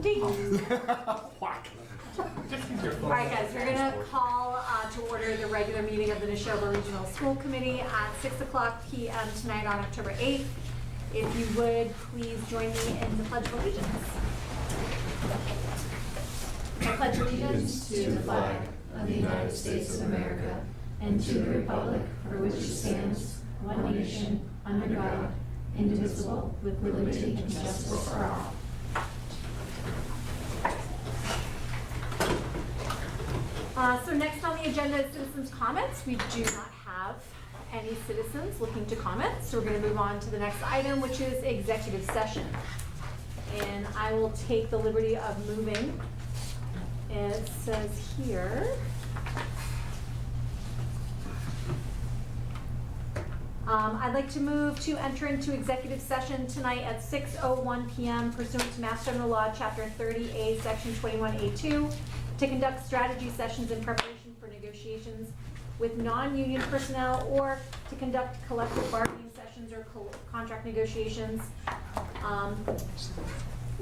Ding. Whack. All right, guys, we're gonna call to order the regular meeting of the Nashoba Regional School Committee at 6:00 p.m. tonight on October 8th. If you would, please join me in the Pledge of Allegiance. I pledge allegiance to the flag of the United States of America and to the republic for which it stands, one nation, under God, indivisible, with liberty and justice for all. So next on the agenda is citizens' comments. We do not have any citizens looking to comment, so we're going to move on to the next item, which is executive session. And I will take the liberty of moving. It says here, I'd like to move to enter into executive session tonight at 6:01 p.m. pursuant to Mass General Law, Chapter 30A, Section 21A2, to conduct strategy sessions in preparation for negotiations with non-union personnel or to conduct collective bargaining sessions or contract negotiations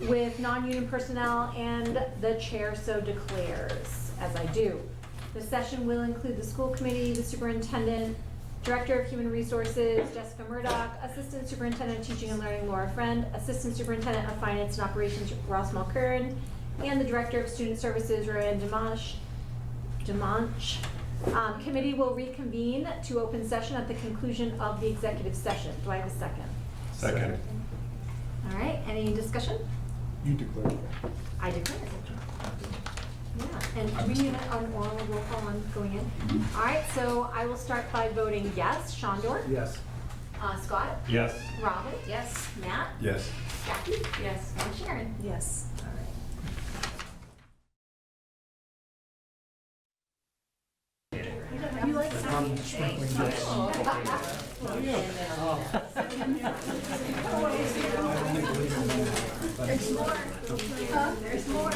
with non-union personnel, and the chair so declares, as I do. The session will include the school committee, the superintendent, Director of Human Resources, Jessica Murdoch, Assistant Superintendent of Teaching and Learning, Laura Friend, Assistant Superintendent of Finance and Operations, Ross Mulkern, and the Director of Student Services, Rowan Dimanche. Committee will reconvene to open session at the conclusion of the executive session. Do I have a second? Second. All right, any discussion? You declare. I declare. Yeah, and do we need an oral roll call on going in? All right, so I will start by voting yes. Shondor? Yes. Scott? Yes. Robin? Yes. Matt? Yes. Jackie? Yes. And Sharon? Yes. All right. You like There's more. There's more.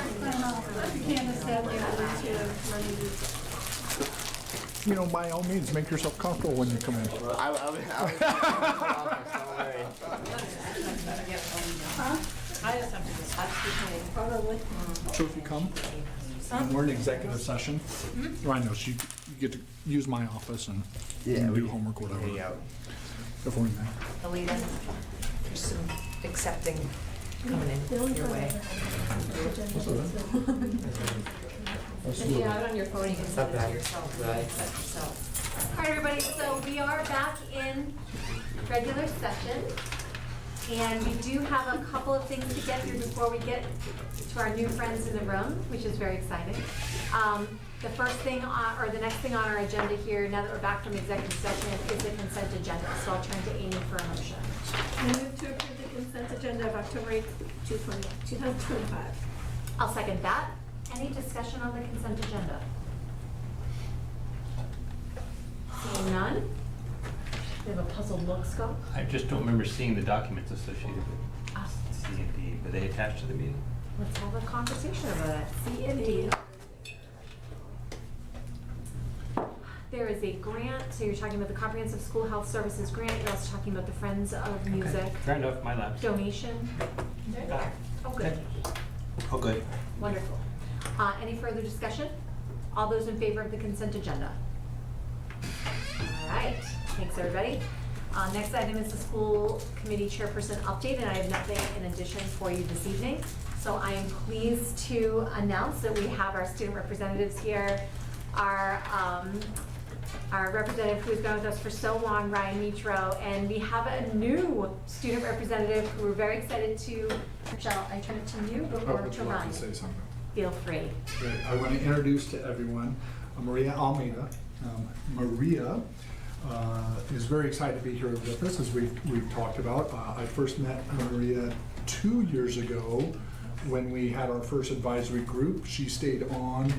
Candace said they wanted to run these. You know, by all means, make yourself comfortable when you come in. I was don't worry. I just have to just probably. So if you come, we're in executive session. I know, so you get to use my office and do homework, whatever. Before we met. Alita, there's some accepting coming in your way. If you have it on your phone, you can send it to yourself. All right, everybody, so we are back in regular session. And we do have a couple of things to get through before we get to our new friends in the room, which is very exciting. The first thing, or the next thing on our agenda here, now that we're back from executive session, is the consent agenda. So I'll turn to Amy for a motion. I move to approve the consent agenda of October 8th, 2025. I'll second that. Any discussion on the consent agenda? Seeing none? We have a puzzled look, Scott. I just don't remember seeing the documents associated with C&D. Were they attached to the meeting? Let's have a conversation about that. C&D. There is a grant, so you're talking about the Comprehensive School Health Services grant. You're also talking about the Friends of Music Okay. Fair enough, my lapse. donation. Oh, good. Oh, good. Wonderful. Any further discussion? All those in favor of the consent agenda? All right. Thanks, everybody. Next item is the school committee chairperson update, and I have nothing in addition for you this evening. So I am pleased to announce that we have our student representatives here. Our representative who has been with us for so long, Ryan Mitro, and we have a new student representative who we're very excited to. Shall I turn it to you or Would to you like Ryan? to say something? Feel free. Great. I want to introduce to everyone Maria Almeida. Maria is very excited to be here with us, as we've talked about. I first met Maria 2 years ago when we had our first advisory group. She stayed on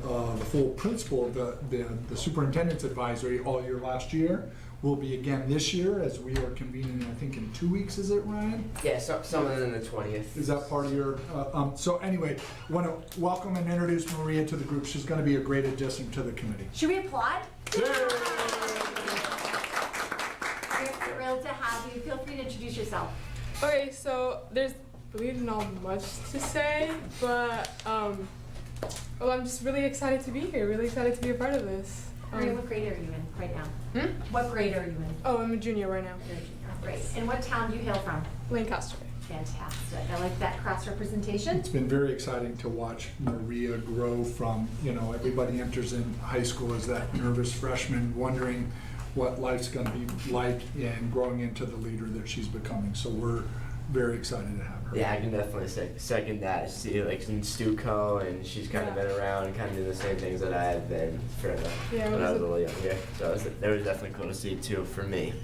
the full principal of the superintendent's advisory all year last year. Will be again this year, as we are convening, I think, in 2 weeks. Is it, Ryan? Yeah, something in the 20th. Is that part of your, so anyway, want to welcome and introduce Maria to the group. She's going to be a great addition to the committee. Should we applaud? Yay! We're thrilled to have you. Feel free to introduce yourself. Okay, so there's really not much to say, but well, I'm just really excited to be here. Really excited to be a part of this. Maria, what grade are you in right now? Hmm? What grade are you in? Oh, I'm a junior right now. You're a junior. Great. And what town do you hail from? Lancaster. Fantastic. I like that cross representation. It's been very exciting to watch Maria grow from, everybody enters in high school as that nervous freshman wondering what life's gonna be like and growing into the leader that she's becoming. So we're very excited to have her. Yeah, I can definitely second that. See, like in Stuco, and she's kind of been around and kind of doing the same things that I had been for Yeah, when I was a little younger. So it was definitely cool to see too for me.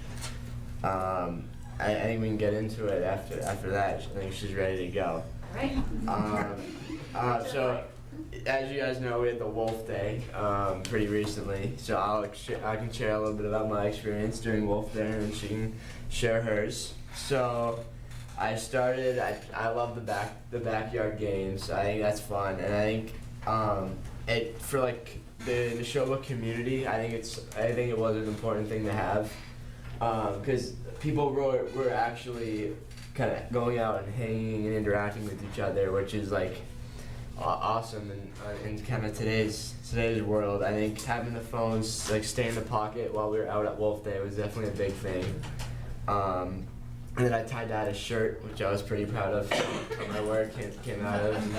I think we can get into it after that. I think she's ready to go. All right. So, as you guys know, we had the Wolf Day pretty recently. So I can share a little bit about my experience during Wolf Day, and she can share hers. So I love the backyard games. I think that's fun, and I think for like the Nashoba community, I think it was an important thing to have, because people were actually kind of going out and hanging and interacting with each other, which is like awesome in kind of today's world. I think having the phones like stay in the pocket while we were out at Wolf Day was definitely a big thing. And then I tie-dyed a shirt, which I was pretty proud of. My work came out of,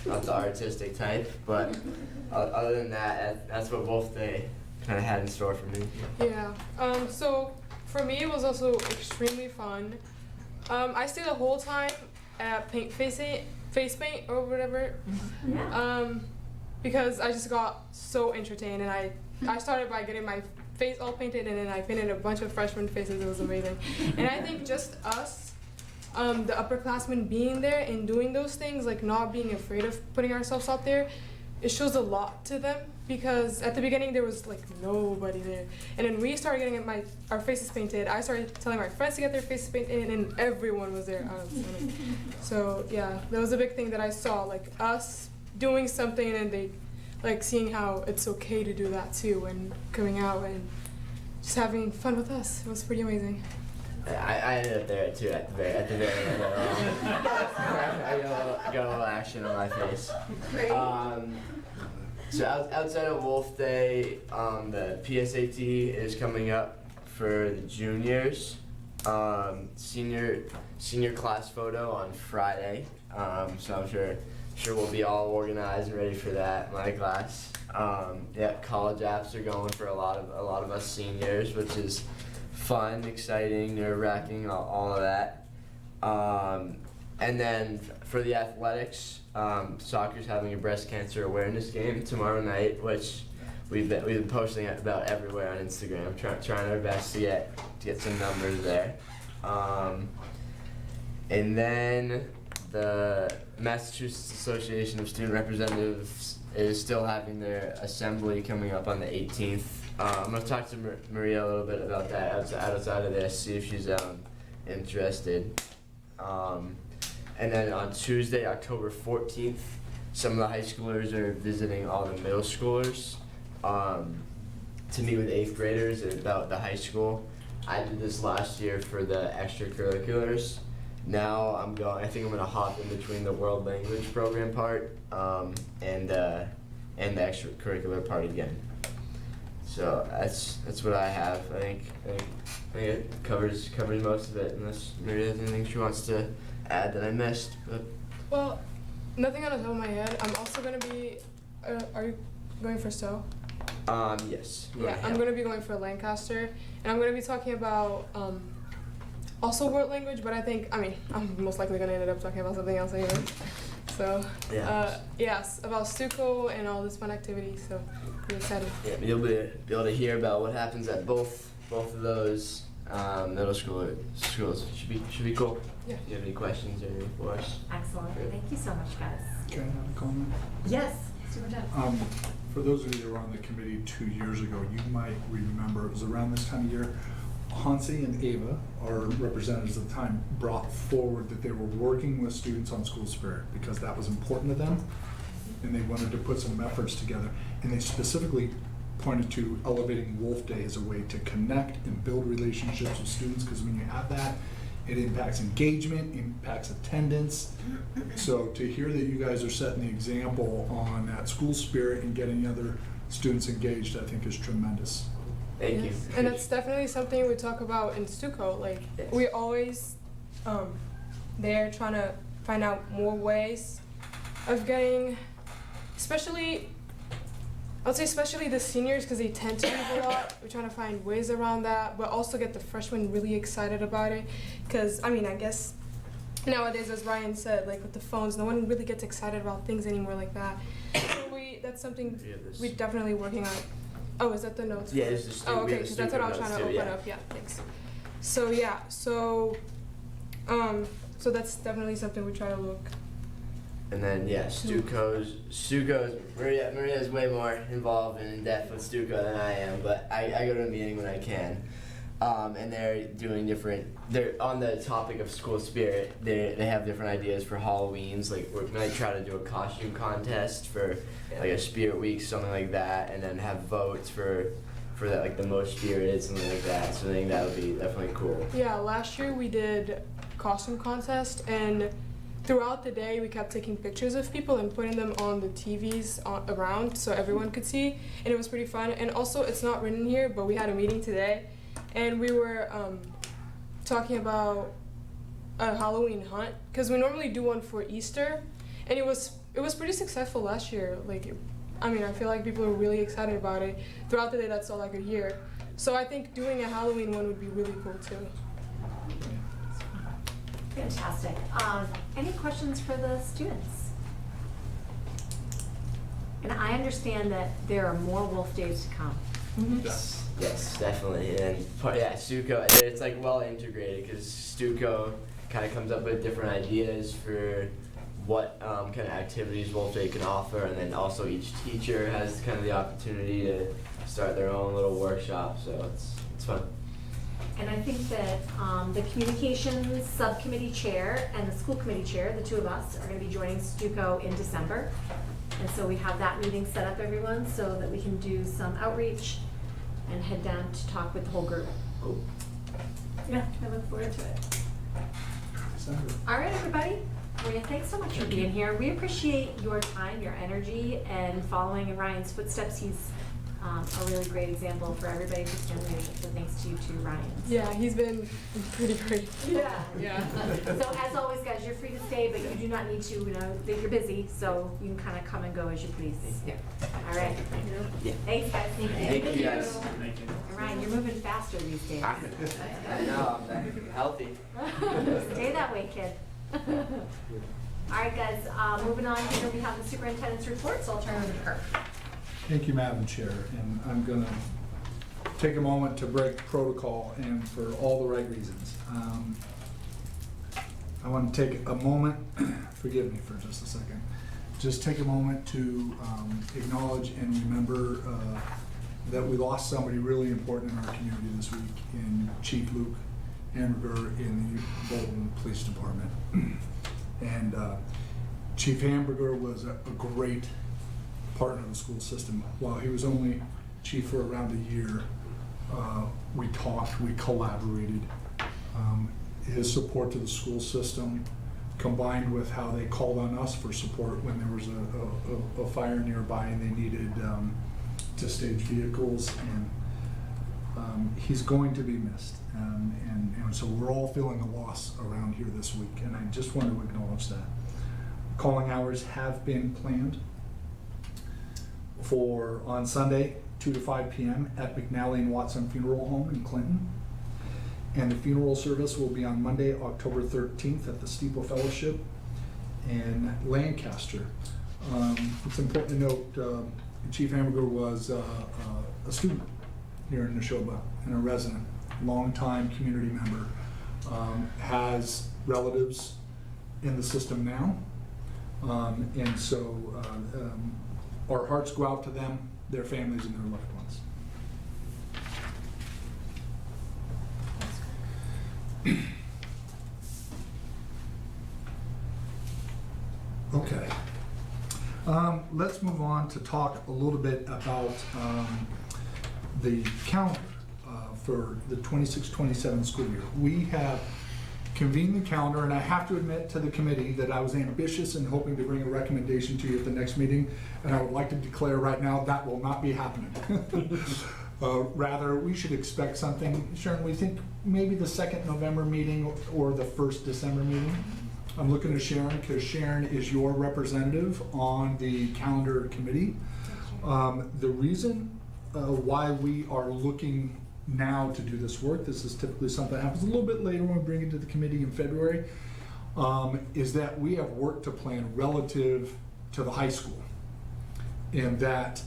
not the artistic type, but other than that, that's what Wolf Day kind of had in store for me. Yeah. So for me, it was also extremely fun. I stayed the whole time at face paint or whatever, because I just got so entertained, and I started by getting my face all painted, and then I painted a bunch of freshman faces. It was amazing. And I think just us, the upperclassmen being there and doing those things, like not being afraid of putting ourselves out there, it shows a lot to them, because at the beginning there was like nobody there, and then we started getting our faces painted. I started telling my friends to get their faces painted, and everyone was there. So yeah, that was a big thing that I saw, like us doing something, and they like seeing how it's okay to do that too, and coming out and just having fun with us. It was pretty amazing. I ended up there too at the very end. I got a little action on my face. Great. So outside of Wolf Day, the PSAT is coming up for the juniors. Senior class photo on Friday. So I'm sure we'll be all organized and ready for that. My class. College apps are going for a lot of us seniors, which is fun, exciting, nerve-wracking, all of that. And then for the athletics, soccer's having a breast cancer awareness game tomorrow night, which we've been posting about everywhere on Instagram, trying our best to get some numbers there. And then the Massachusetts Association of Student Representatives is still having their assembly coming up on the 18th. I'm going to talk to Maria a little bit about that outside of this, see if she's interested. And then on Tuesday, October 14th, some of the high schoolers are visiting all the middle schoolers to meet with 8th graders about the high school. I did this last year for the extracurriculars. Now I think I'm gonna hop in between the world language program part and the extracurricular part again. So that's what I have. I think it covers most of it, unless Maria has anything she wants to add that I missed. But Well, nothing on the top of my head. I'm also gonna be. Are you going for STO? Yes. Yeah, I'm gonna be going for Lancaster, and I'm gonna be talking about also world language. But I'm most likely gonna end up talking about something else anyway. So yes, about Stuco and all this fun activities. So I'm excited. Yeah, you'll be able to hear about what happens at both of those middle schools. Should be cool. Yeah. Do you have any questions or anything for us? Excellent. Thank you so much, guys. Can I have a comment? Yes, Superintendent. For those of you that were on the committee 2 years ago, you might remember it was around this time of year, Hansi and Ava, our representatives at the time, brought forward that they were working with students on school spirit because that was important to them, and they wanted to put some efforts together. And they specifically pointed to elevating Wolf Day as a way to connect and build relationships with students, because when you have that, It impacts engagement, impacts attendance. So to hear that you guys are setting the example on that school spirit and getting other students engaged, I think is tremendous. Thank you. And that's definitely something we talk about in Stuco. Like, Yes. we always there trying to find out more ways of getting, especially, I would say especially the seniors, because they tend to leave a lot. We're trying to find ways around that, but also get the freshmen really excited about it. Because, I mean, I guess nowadays, as Ryan said, like with the phones, no one really gets excited about things anymore like that. So that's something Yeah, this- we're definitely working on. Oh, is that the notes? Yeah, it's just. Oh, okay, because that's what I was trying to open up. Yeah, thanks. So yeah, so that's definitely something we try to look. And then Stuco's Maria's way more involved and in depth with Stuco than I am, but I go to a meeting when I can. And they're doing they're on the topic of school spirit. They have different ideas for Halloweens. Like we might try to do a costume contest for like a spirit week, something like that, and then have votes for that, like the most spirited, something like that. So I think that would be definitely cool. Yeah, last year we did costume contest, and throughout the day we kept taking pictures of people and putting them on the TVs around so everyone could see, and it was pretty fun. And also, it's not written here, but we had a meeting today, and we were talking about a Halloween hunt, because we normally do one for Easter, and it was pretty successful last year. Like, I mean, I feel like people were really excited about it. Throughout the day, that's all I could hear. So I think doing a Halloween one would be really cool too. Fantastic. Any questions for the students? And I understand that there are more Wolf Days to come. Yes, definitely. And Stuco, it's like well integrated because Stuco kind of comes up with different ideas for what kind of activities Wolf Day can offer, and then also each teacher has kind of the opportunity to start their own little workshop. So it's fun. And I think that the communications subcommittee chair and the school committee chair, the two of us, are going to be joining Stuco in December. And so we have that meeting set up, everyone, so that we can do some outreach and head down to talk with the whole group. Cool. Yeah, I look forward to it. All right, everybody. Maria, thanks so much for being here. We appreciate your time, your energy, and following in Ryan's footsteps. He's a really great example for everybody who's done leadership, so thanks to you too, Ryan. Yeah, he's been pretty great. Yeah. Yeah. So as always, guys, you're free to stay, but you do not need to, you know, that you're busy, so you can kind of come and go as you please. Yeah. All right. Yeah. Thanks, guys. Thank you guys. And Ryan, you're moving faster these days. I know, I'm healthy. Stay that way, kid. All right, guys, moving on here, we have the superintendent's report, so I'll turn it over to Kirk. Thank you, Madam Chair, and I'm going to take a moment to break protocol, and for all the right reasons. I want to take a moment, forgive me for just a second, just take a moment to acknowledge and remember that we lost somebody really important in our community this week in Chief Luke Hamburger in the Bolton Police Department. And Chief Hamburger was a great partner of the school system. While he was only chief for around a year, we talked, we collaborated. His support to the school system, combined with how they called on us for support when there was a fire nearby and they needed to stage vehicles, and he's going to be missed. And so we're all feeling a loss around here this week, and I just want to acknowledge that. Calling hours have been planned for on Sunday, 2 to 5 p.m. at McNally and Watson Funeral Home in Clinton. And the funeral service will be on Monday, October 13th at the Steeple Fellowship in Lancaster. It's important to note Chief Hamburger was a student here in Nashoba and a resident, longtime community member, has relatives in the system now. And so our hearts go out to them, their families, and their loved ones. Okay. Let's move on to talk a little bit about the calendar for the 26-27 school year. We have convene the calendar, and I have to admit to the committee that I was ambitious in hoping to bring a recommendation to you at the next meeting, and I would like to declare right now that will not be happening. Rather, we should expect something. Sharon, we think maybe the second November meeting or the first December meeting. I'm looking to Sharon because Sharon is your representative on the calendar committee. The reason why we are looking now to do this work, this is typically something that happens a little bit later when we bring it to the committee in February, is that we have work to plan relative to the high school. And that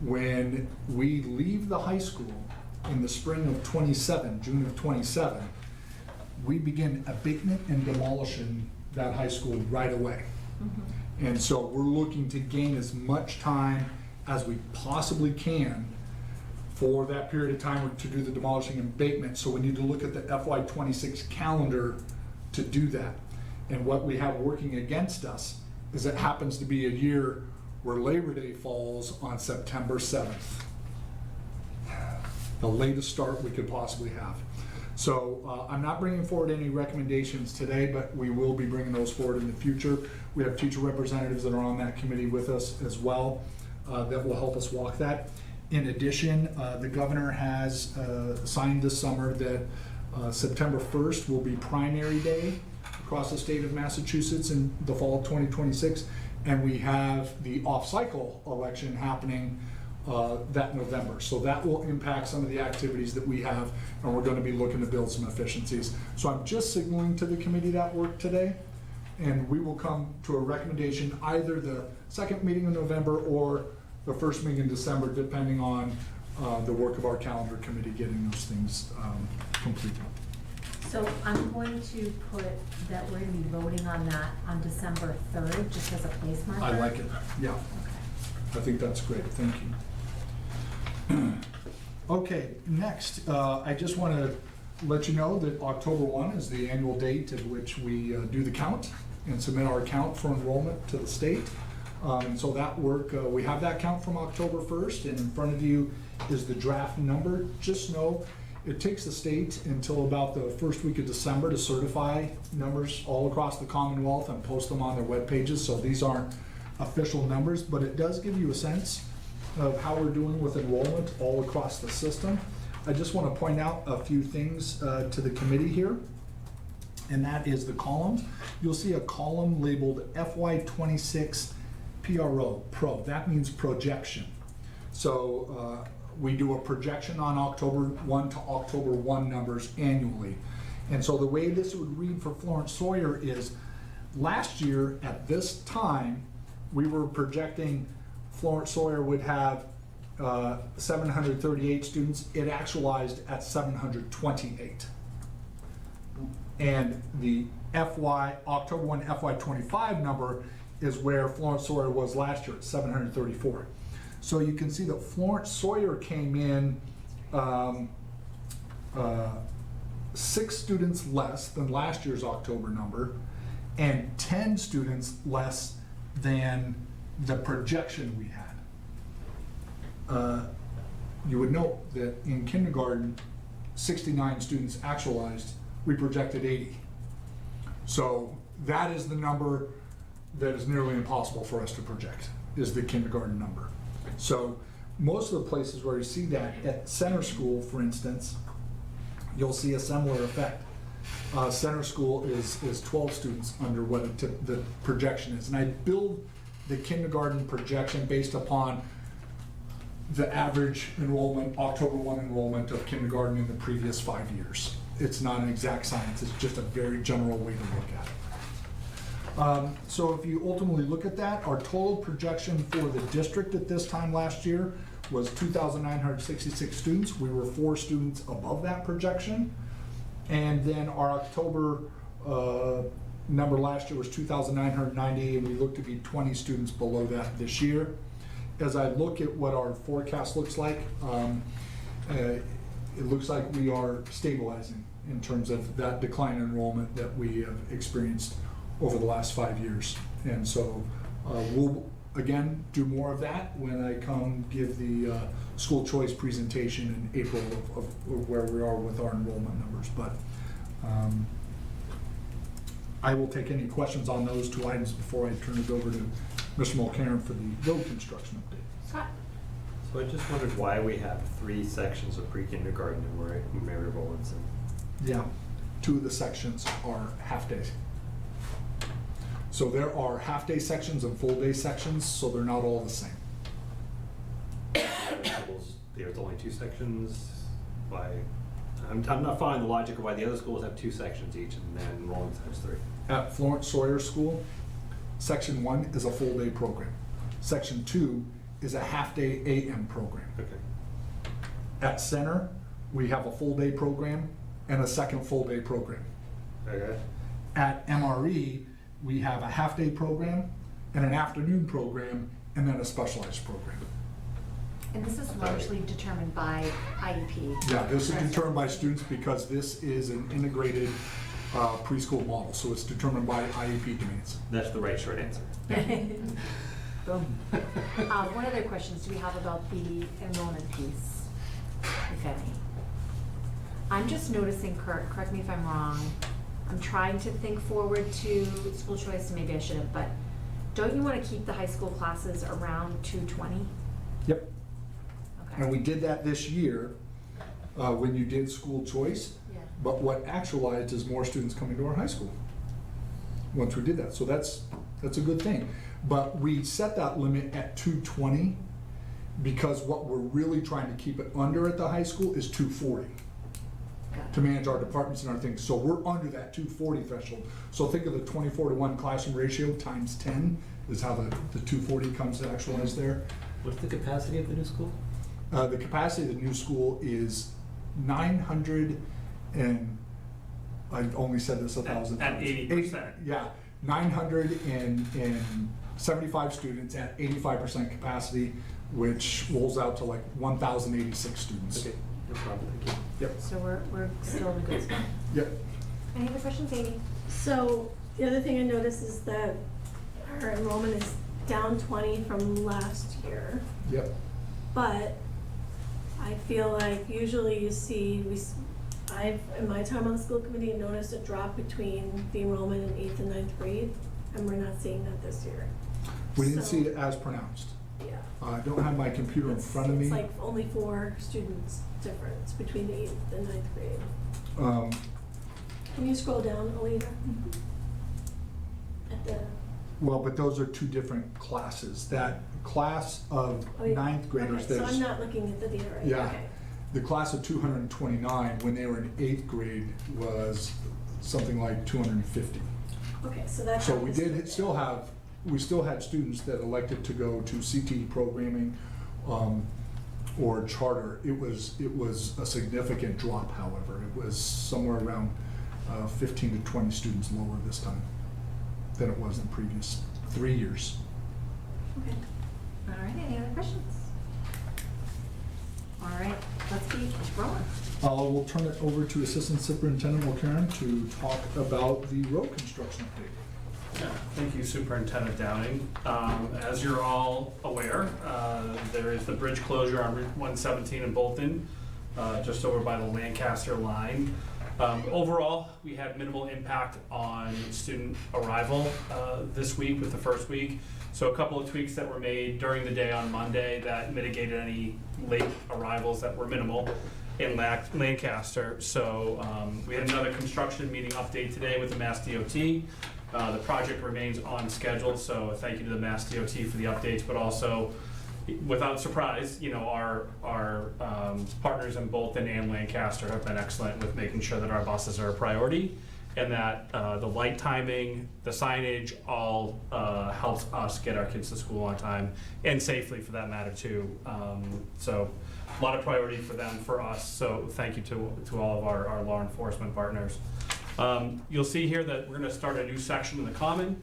when we leave the high school in the spring of 27, June of 27, we begin abatement and demolishing that high school right away. And so we're looking to gain as much time as we possibly can for that period of time to do the demolishing and abatement. So we need to look at the FY26 calendar to do that. And what we have working against us is it happens to be a year where Labor Day falls on September 7th. The latest start we could possibly have. So I'm not bringing forward any recommendations today, but we will be bringing those forward in the future. We have teacher representatives that are on that committee with us as well that will help us walk that. In addition, the governor has signed this summer that September 1st will be primary day across the state of Massachusetts in the fall of 2026, and we have the off-cycle election happening that November. So that will impact some of the activities that we have, and we're going to be looking to build some efficiencies. So I'm just signaling to the committee that work today, and we will come to a recommendation either the second meeting in November or the first meeting in December, depending on the work of our calendar committee getting those things completed. So I'm going to put that we're going to be voting on that on December 3rd, just as a place marker. I like it, yeah. Okay. I think that's great, thank you. Okay, next, I just want to let you know that October 1 is the annual date at which we do the count and submit our count for enrollment to the state. And so that work, we have that count from October 1st, and in front of you is the draft number. Just know it takes the state until about the first week of December to certify numbers all across the Commonwealth and post them on their web pages, so these aren't official numbers, but it does give you a sense of how we're doing with enrollment all across the system. I just want to point out a few things to the committee here, and that is the columns. You'll see a column labeled FY26 Pro. That means projection. So we do a projection on October 1 to October 1 numbers annually. And so the way this would read for Florence Sawyer is last year at this time, we were projecting Florence Sawyer would have 738 students. It actualized at 728. And the October 1 FY25 number is where Florence Sawyer was last year at 734. So you can see that Florence Sawyer came in 6 students less than last year's October number and 10 students less than the projection we had. You would note that in kindergarten, 69 students actualized, we projected 80. So that is the number that is nearly impossible for us to project, is the kindergarten number. So most of the places where you see that, at Center School, for instance, you'll see a similar effect. Center School is 12 students under what the projection is. And I build the kindergarten projection based upon the average enrollment, October 1 enrollment of kindergarten in the previous 5 years. It's not an exact science, it's just a very general way to look at it. So if you ultimately look at that, our total projection for the district at this time last year was 2,966 students. We were 4 students above that projection. And then our October number last year was 2,990, and we look to be 20 students below that this year. As I look at what our forecast looks like, it looks like we are stabilizing in terms of that decline in enrollment that we have experienced over the last 5 years. And so we'll, again, do more of that when I come give the school choice presentation in April of where we are with our enrollment numbers. But I will take any questions on those two items before I turn it over to Mr. Mulcairn for the road construction update. Scott? So I just wondered why we have 3 sections of pre-kindergarten in Mary Rowlandson. Yeah, 2 of the sections are half-days. So there are half-day sections and full-day sections, so they're not all the same. There's only 2 sections. Why? I'm not following the logic of why the other schools have 2 sections each, and then Rowlandson has 3. At Florence Sawyer School, Section 1 is a full-day program. Section 2 is a half-day AM program. Okay. At Center, we have a full-day program and a second full-day program. Okay. At MRE, we have a half-day program and an afternoon program and then a specialized program. And this is largely determined by IEP. Yeah, this is determined by students because this is an integrated preschool model, so it's determined by IEP demands. That's the right short answer. Boom. What other questions do we have about the enrollment piece, if any? I'm just noticing, Kurt, correct me if I'm wrong, I'm trying to think forward to school choice, and maybe I shouldn't, but don't you want to keep the high school classes around 220? Yep. Okay. And we did that this year when you did school choice. Yeah. But what actualized is more students coming to our high school once we did that. So that's a good thing. But we set that limit at 220 because what we're really trying to keep it under at the high school is 240 to manage our departments and our things. So we're under that 240 threshold. So think of the 24-to-1 classroom ratio times 10 is how the 240 comes to actualize there. What's the capacity of the new school? The capacity of the new school is 900 and, I've only said this 1,000 At times. 80%. Yeah, 975 students at 85% capacity, which rolls out to like 1,086 students. Okay, no problem, thank you. Yep, So we're still in a good spot. yep. Any other questions, Amy? So the other thing I noticed is that our enrollment is down 20 from last year, Yep. but I feel like usually you see, I've, in my time on the school committee, noticed a drop between the enrollment in 8th and 9th grade, and we're not seeing that this year. We didn't So- see it as pronounced. Yeah. I don't have my computer in front of me. It's like only 4 students difference between the 8th and 9th grade. Can you scroll down, Alita? At the, Well, but those are 2 different classes. That class of oh, yeah. 9th graders, Okay, so there's. I'm not looking at the data right. Yeah. Okay. The class of 229, when they were in 8th grade, was something like 250. Okay, so that's. So we did still have, we still had students that elected to go to CT programming or charter. It was a significant drop, however. It was somewhere around 15 to 20 students lower this time than it was in previous 3 years. Okay. All right, any other questions? All right, let's keep rolling. We'll turn it over to Assistant Superintendent Mulcairn to talk about the road construction update. Yeah, thank you, Superintendent Downing. As you're all aware, there is the bridge closure on Route 117 in Bolton, just over by the Lancaster line. Overall, we had minimal impact on student arrival this week with the first week. So a couple of tweaks that were made during the day on Monday that mitigated any late arrivals that were minimal in Lancaster. So we had another construction meeting update today with the Mass DOT. The project remains on schedule, so thank you to the Mass DOT for the updates, but also, without surprise, you know, our partners in Bolton and Lancaster have been excellent with making sure that our buses are a priority and that the light timing, the signage, all helps us get our kids to school on time and safely for that matter too. So a lot of priority for them, for us, so thank you to all of our law enforcement partners. You'll see here that we're gonna start a new section in the Common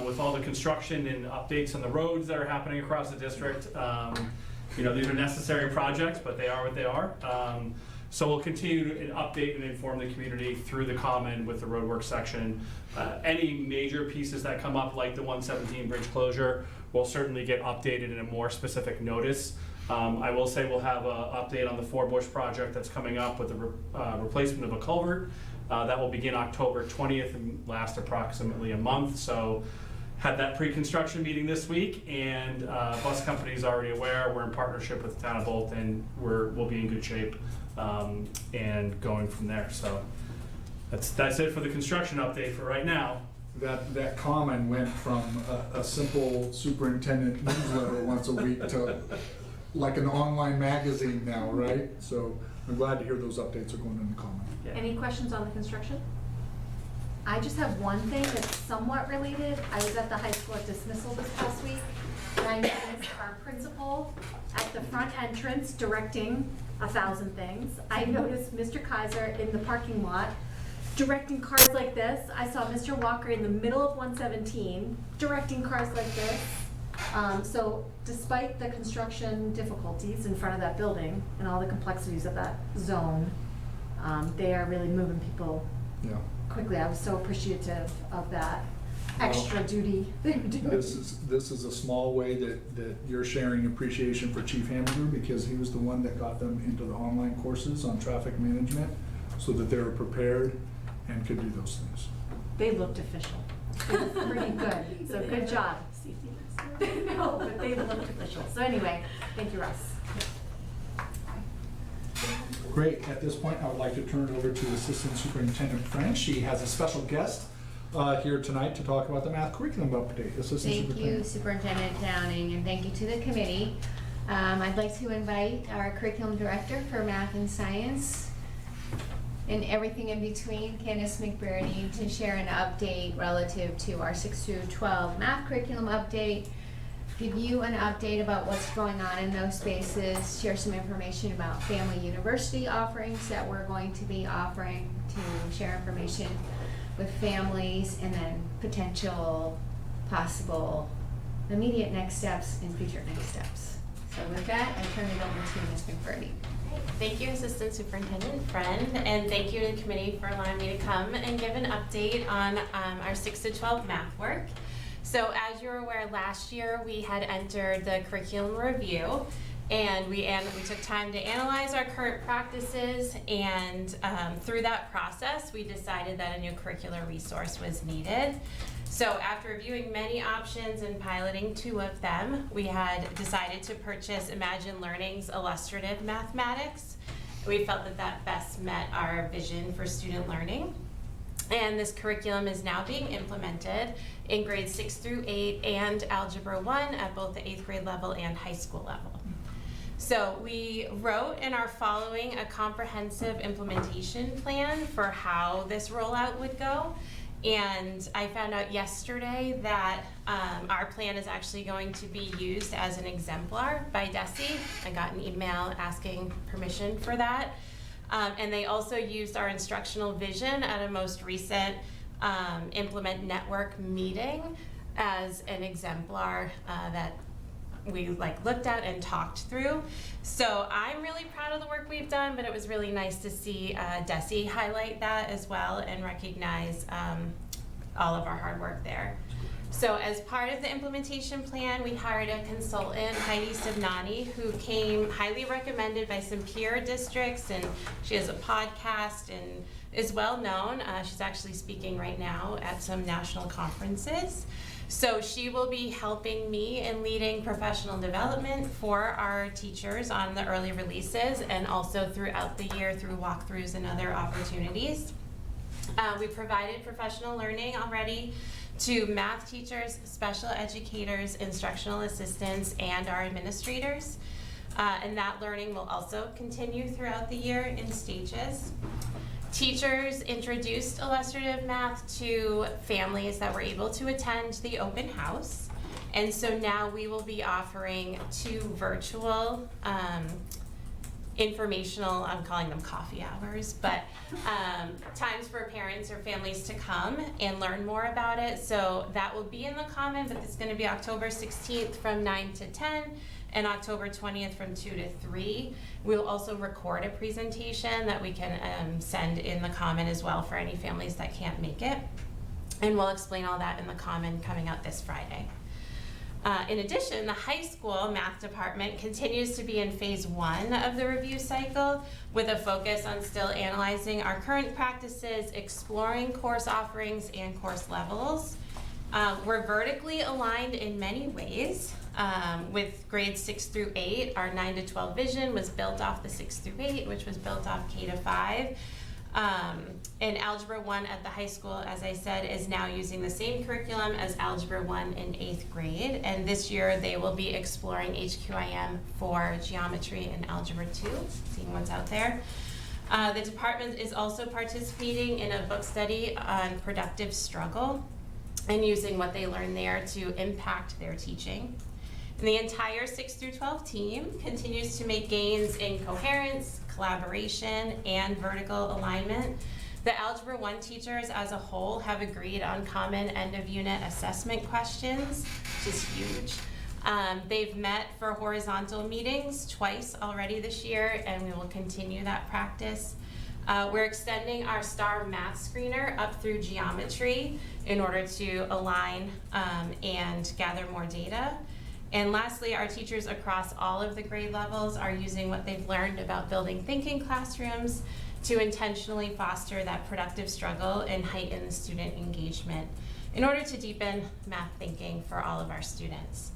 with all the construction and updates on the roads that are happening across the district. You know, these are necessary projects, but they are what they are. So we'll continue to update and inform the community through the Common with the roadwork section. Any major pieces that come up, like the 117 bridge closure, will certainly get updated in a more specific notice. I will say we'll have an update on the 4 Bush project that's coming up with the replacement of a culvert That will begin October 20th and last approximately a month. So had that pre-construction meeting this week, and bus company is already aware. We're in partnership with the town of Bolton. We'll be in good shape and going from there. So that's it for the construction update for right now. That comment went from a simple superintendent newsletter once a week to like an online magazine now, right? So I'm glad to hear those updates are going in the comment. Yeah. Any questions on the construction? I just have one thing that's somewhat related. I was at the high school at dismissal this past week, and I noticed our principal at the front entrance directing 1,000 things. I noticed Mr. Kaiser in the parking lot directing cars like this. I saw Mr. Walker in the middle of 117 directing cars like this. So despite the construction difficulties in front of that building and all the complexities of that zone, they are really moving people Yeah. quickly. I was so appreciative of that extra duty they were doing. This is a small way that you're sharing appreciation for Chief Hamburger, because he was the one that got them into the online courses on traffic management so that they were prepared and could do those things. They looked official. It was pretty good. So good job. No, but they looked official. So anyway, thank you, Russ. Great. At this point, I would like to turn it over to Assistant Superintendent French. She has a special guest here tonight to talk about the math curriculum update. Assistant Thank you, Superintendent. Superintendent Downing, and thank you to the committee. I'd like to invite our curriculum director for math and science and everything in between, Candace McBurney, to share an update relative to our 6 through 12 math curriculum update, give you an update about what's going on in those spaces, share some information about family university offerings that we're going to be offering, to share information with families, and then potential, possible, immediate next steps and future next steps. So with that, I turn it over to Ms. McBurney. Thank you, Assistant Superintendent Friend, and thank you to the committee for allowing me to come and give an update on our 6 to 12 math work. So as you're aware, last year we had entered the curriculum review, and we took time to analyze our current practices, and through that process we decided that a new curricular resource was needed. So after reviewing many options and piloting 2 of them, we had decided to purchase Imagine Learning's Illustrative Mathematics. We felt that that best met our vision for student learning. And this curriculum is now being implemented in grades 6 through 8 and Algebra 1 at both the 8th grade level and high school level. So we wrote and are following a comprehensive implementation plan for how this rollout would go. And I found out yesterday that our plan is actually going to be used as an exemplar by DESE. I got an email asking permission for that. And they also used our instructional vision at a most recent Implement Network meeting as an exemplar that we looked at and talked through. So I'm really proud of the work we've done, but it was really nice to see DESE highlight that as well and recognize all of our hard work there. So as part of the implementation plan, we hired a consultant, Heidi Sibnani, who came highly recommended by some peer districts, and she has a podcast and is well known. She's actually speaking right now at some national conferences. So she will be helping me in leading professional development for our teachers on the early releases and also throughout the year through walkthroughs and other opportunities. We provided professional learning already to math teachers, special educators, instructional assistants, and our administrators. And that learning will also continue throughout the year in stages. Teachers introduced illustrative math to families that were able to attend the open house. And so now we will be offering 2 virtual informational, I'm calling them coffee hours, but times for parents or families to come and learn more about it. So that will be in the comment, but it's going to be October 16th from 9 to 10 and October 20th from 2 to 3. We'll also record a presentation that we can send in the comment as well for any families that can't make it. And we'll explain all that in the comment coming out this Friday. In addition, the high school math department continues to be in phase 1 of the review cycle with a focus on still analyzing our current practices, exploring course offerings and course levels. We're vertically aligned in many ways. With grades 6 through 8, our 9 to 12 vision was built off the 6 through 8, which was built off K to 5. And Algebra 1 at the high school, as I said, is now using the same curriculum as Algebra 1 in 8th grade. And this year they will be exploring HQIM for geometry and Algebra 2, seeing what's out there. The department is also participating in a book study on productive struggle and using what they learn there to impact their teaching. And the entire 6 through 12 team continues to make gains in coherence, collaboration, and vertical alignment. The Algebra 1 teachers as a whole have agreed on common end-of-unit assessment questions, which is huge. They've met for horizontal meetings twice already this year, and we will continue that practice. We're extending our STAR math screener up through geometry in order to align and gather more data. And lastly, our teachers across all of the grade levels are using what they've learned about building thinking classrooms to intentionally foster that productive struggle and heighten student engagement in order to deepen math thinking for all of our students.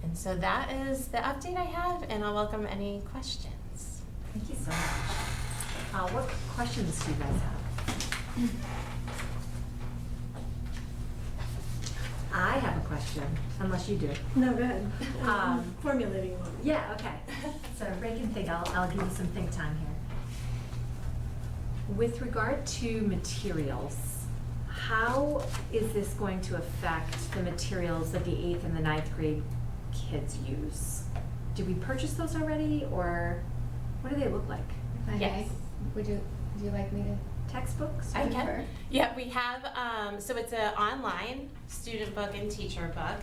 And so that is the update I have, and I'll welcome any questions. Thank you so much. What questions do you guys have? I have a question, unless you do. No, go ahead. Formulating one. Yeah, okay. So everybody can think, I'll give you some think time here. With regard to materials, how is this going to affect the materials that the 8th and the 9th grade kids use? Did we purchase those already, or what do they look like? Yes. Would you like me to? Textbooks? I can. Yeah, we have, so it's an online student book and teacher book.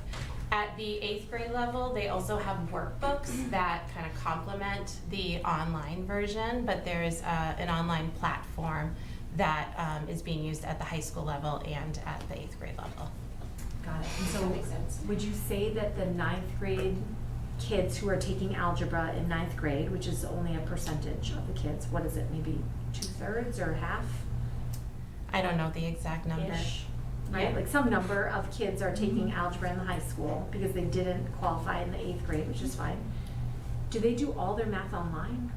At the 8th grade level, they also have workbooks that kind of complement the online version, but there's an online platform that is being used at the high school level and at the 8th grade level. Got it. And so That makes sense. would you say that the 9th grade kids who are taking algebra in 9th grade, which is only a percentage of the kids, what is it, maybe 2/3 or half? I don't know the exact number. Ish, right? Yeah. Like some number of kids are taking algebra in the high school because they didn't qualify in the 8th grade, which is fine. Do they do all their math online?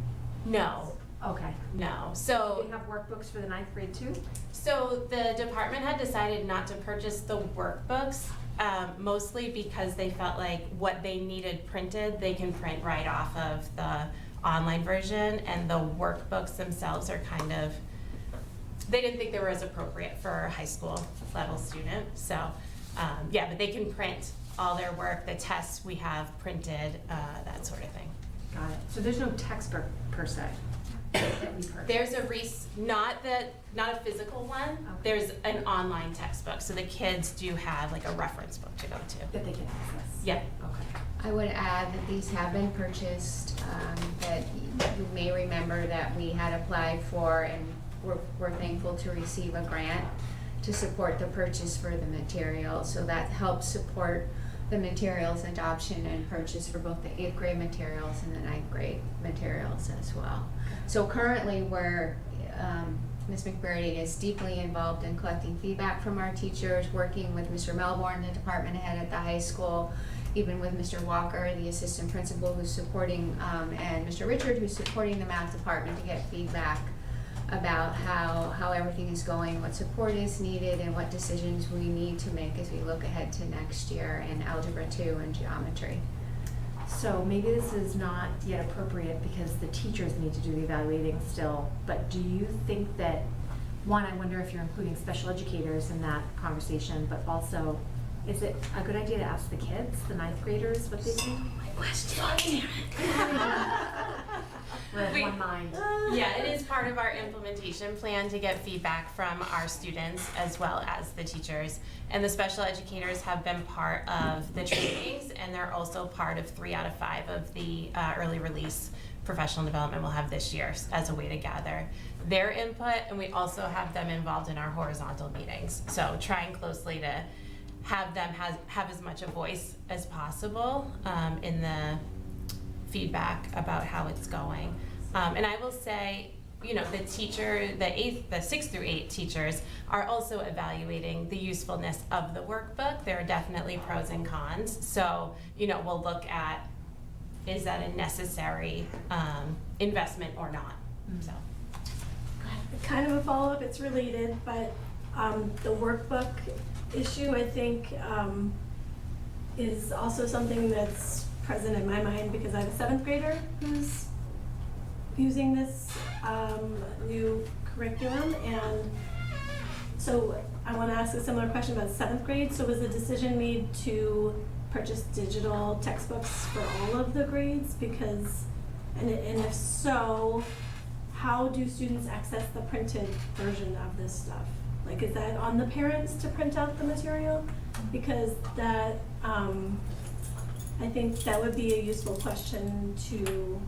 No, Okay. no. Do So, they have workbooks for the 9th grade too? so the department had decided not to purchase the workbooks, mostly because they felt like what they needed printed, they can print right off of the online version, and the workbooks themselves are kind of, they didn't think they were as appropriate for a high school level student. So, yeah, but they can print all their work, the tests we have printed, that sort of thing. Got it. So there's no textbook per se that we purchase? There's not a physical one, Okay. there's an online textbook, so the kids do have like a reference book to go to. That they can access? Yeah. Okay. I would add that these have been purchased, that you may remember that we had applied for, and we're thankful to receive a grant to support the purchase for the materials. So that helps support the materials adoption and purchase for both the 8th grade materials and the 9th grade materials as well. So currently Ms. McBurney is deeply involved in collecting feedback from our teachers, working with Mr. Melbourne, the department head at the high school, even with Mr. Walker, the assistant principal who's supporting, and Mr. Richard who's supporting the math department to get feedback about how everything is going, what support is needed, and what decisions we need to make as we look ahead to next year in Algebra 2 and Geometry. So maybe this is not yet appropriate because the teachers need to do the evaluating still, but do you think that, one, I wonder if you're including special educators in that conversation, but also, is it a good idea to ask the kids, the 9th graders, what they think? My question on We're of one mind. Yeah, it is part of our implementation plan to get feedback from our students as well as the teachers. And the special educators have been part of the trainings, and they're also part of 3 out of 5 of the early release professional development we'll have this year as a way to gather their input. And we also have them involved in our horizontal meetings. So trying closely to have them have as much a voice as possible in the feedback about how it's going. And I will say, you know, the 6th through 8 teachers are also evaluating the usefulness of the workbook. There are definitely pros and cons. So, you know, we'll look at, is that a necessary investment or not? So. Kind of a follow-up, it's related, but the workbook issue, I think, is also something that's present in my mind because I have a 7th grader who's using this new curriculum, and so I want to ask a similar question about 7th grade. So was the decision made to purchase digital textbooks for all of the grades? Because, and if so, how do students access the printed version of this stuff? Like, is that on the parents to print out the material? Because that, I think that would be a useful question to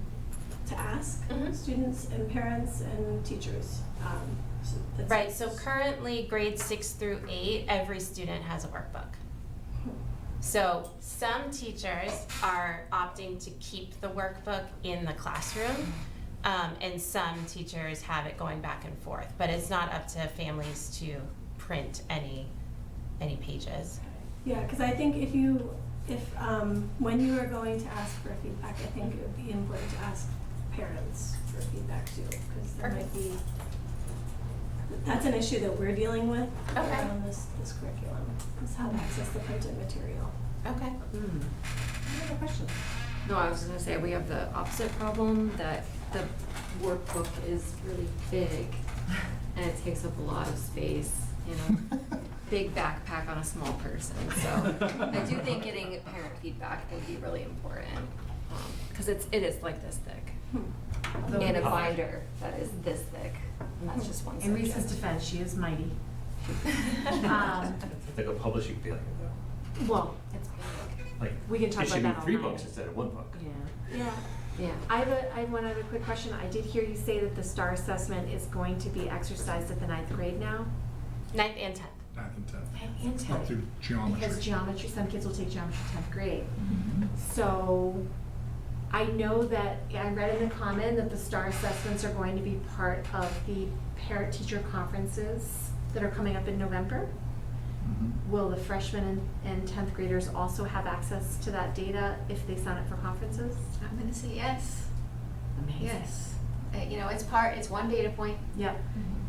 ask students and parents and teachers. Right, so currently grades 6 through 8, every student has a workbook. So some teachers are opting to keep the workbook in the classroom, and some teachers have it going back and forth, but it's not up to families to print any pages. Yeah, because I think when you are going to ask for feedback, I think it would be important to ask parents for feedback too, because there might be, that's an issue that we're dealing with around this curriculum, is how to access the printed material. Okay. I have a question. No, I was gonna say, we have the opposite problem, that the workbook is really big and it takes up a lot of space, you know, big backpack on a small person. So I do think getting parent feedback would be really important, because it is like this thick. In a binder that is this thick, and that's just one In subject. Reese's defense, she is mighty. It's like a publishing failure though. Well, it's big. Like, We can talk about that all issuing 3 night. books instead of 1 book. Yeah. Yeah. I have one other quick question. I did hear you say that the STAR assessment is going to be exercised at the 9th grade now? 9th and 10th. 9th and 10th. 9th and 10th. Up through geometry. Because geometry, some kids will take geometry 10th grade. So I know that, I read in the comment that the STAR assessments are going to be part of the parent-teacher conferences that are coming up in November. Will the freshmen and 10th graders also have access to that data if they sign up for conferences? I'm gonna say yes. Amazing. Yes. You know, it's one data point, Yep.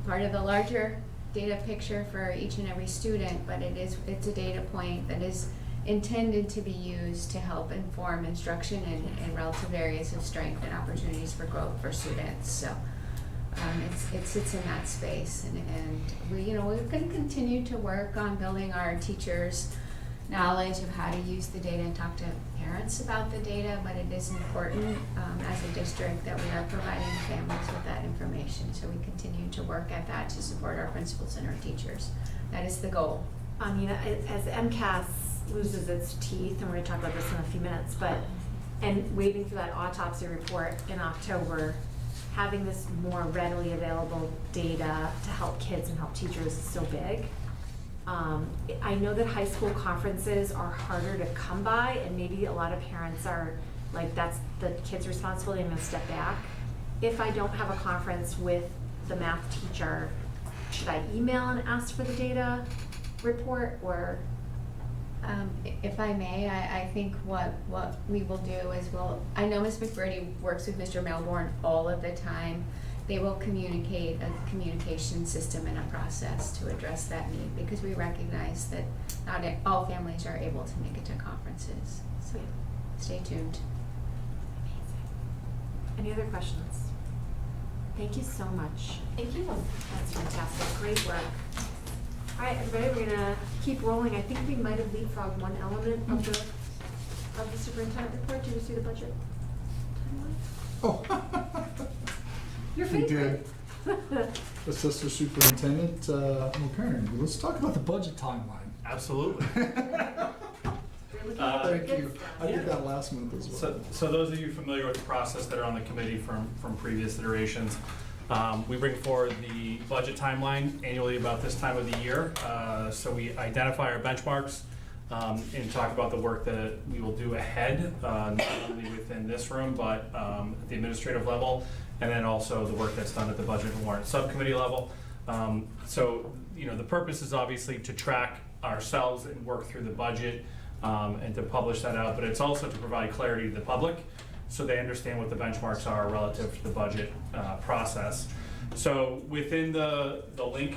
part of the larger data picture for each and every student, but it's a data point that is intended to be used to help inform instruction in relative areas of strength and opportunities for growth for students. So it sits in that space, and we're going to continue to work on building our teachers' knowledge of how to use the data and talk to parents about the data, but it is important as a district that we are providing families with that information. So we continue to work at that to support our principals and our teachers. That is the goal. I mean, as MCAS loses its teeth, and we're gonna talk about this in a few minutes, and waiting for that autopsy report in October, having this more readily available data to help kids and help teachers is so big. I know that high school conferences are harder to come by, and maybe a lot of parents are like, that's the kid's responsibility, I'm gonna step back. If I don't have a conference with the math teacher, should I email and ask for the data report, or? If I may, I think what we will do is I know Ms. McBurney works with Mr. Melbourne all of the time. They will communicate a communication system and a process to address that need, because we recognize that not all families are able to make it to conferences. So stay tuned. Any other questions? Thank you so much. Thank you. That's fantastic, great work. All right, everybody, we're gonna keep rolling. I think we might have leapfrogged one element of the superintendent report. Did you see the budget timeline? Oh. Your We favorite. did. Assistant Superintendent Mulcairn, let's talk about the budget timeline. Absolutely. Thank you. I did that last month as well. So those of you familiar with the process that are on the committee from previous iterations, we bring forward the budget timeline annually about this time of the year. So we identify our benchmarks and talk about the work that we will do ahead, not only within this room, but at the administrative level, and then also the work that's done at the Budget and Warrant Subcommittee level. So, you know, the purpose is obviously to track ourselves and work through the budget and to publish that out, but it's also to provide clarity to the public so they understand what the benchmarks are relative to the budget process. So within the link,